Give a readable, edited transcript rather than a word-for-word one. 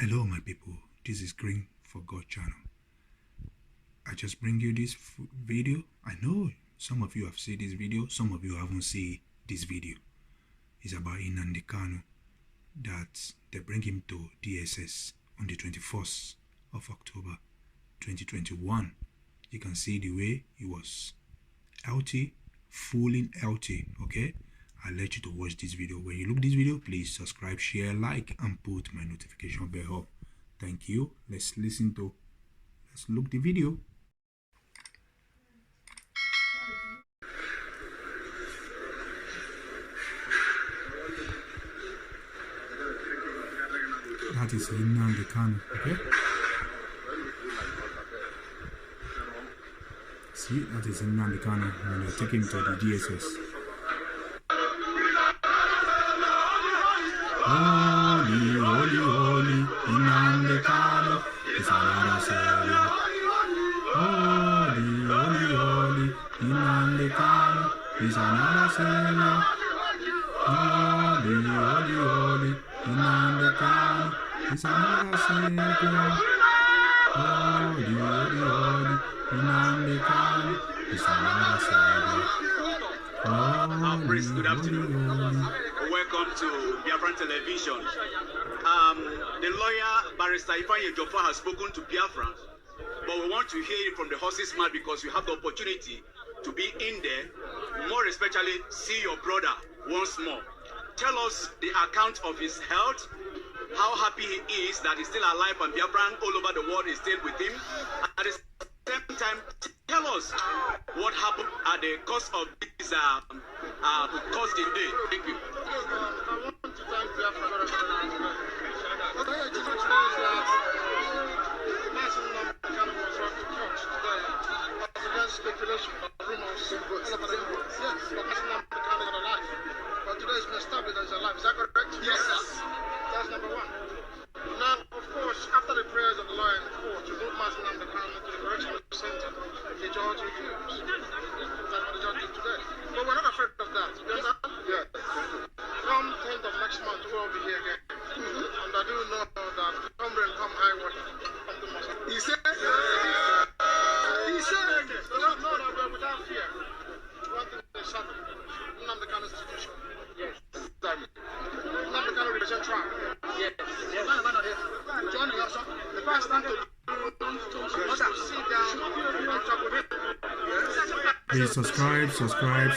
Hello my people, this is Green for God channel. I just bring you this video. I know some of you have seen this video, some of you haven't seen this video. It's about Nnamdi Kanu, that they bring him to DSS on the 21st of October 2021. You can see the way he was healthy, fully healthy. Okay, I'll let you to watch this video. When you look this video, please subscribe, share, like, and put my notification bell up. Thank you. Let's look the video. That is Nnamdi Kanu, okay? See, that is Nnamdi Kanu when they take him to the DSS. Holy, holy, holy, Nnamdi Kanu is another savior. Holy, holy, holy, Nnamdi Kanu is another savior. Holy, holy, holy, Nnamdi Kanu is another savior. Holy, holy, holy, Nnamdi Kanu is another savior. Praise, good afternoon. Welcome to Biafran Television. The lawyer, Barrister Ifeanyi Ejiofor, has spoken to Biafran, but we want to hear it from the horse's mouth because we have the opportunity to be in there, more especially see your brother once more. Tell us the account of his health, how happy he is that he's still alive and Biafran all over the world is still with him. At the same time, tell us what happened at the cost of this cost in day. Thank you. I want to thank Biafra very much. What I want to say is that Mazen Nnamdi Kanu was brought to court today as against speculation or rumors all over the world. Yes, but Mazen Nnamdi Kanu is alive. But today it's been established that he's alive. Is that correct? Yes. That's number one. Now, of course, after the prayers of the lawyer in the court to move Mazen Nnamdi Kanu to the correctional center, the judge refused. That's what the judge did today. But we're not afraid of that. You understand? Yeah. Come 10th of next month, we'll be here again. And I do know that come rain, come high water, come to Moscow. He said? He said? No, we're without fear. One thing is certain. Nnamdi Kanu institution. Yes. Nnamdi Kanu represent Trump. Yes. Join me also. The first time to sit down and talk with him. Please subscribe. Subscribe.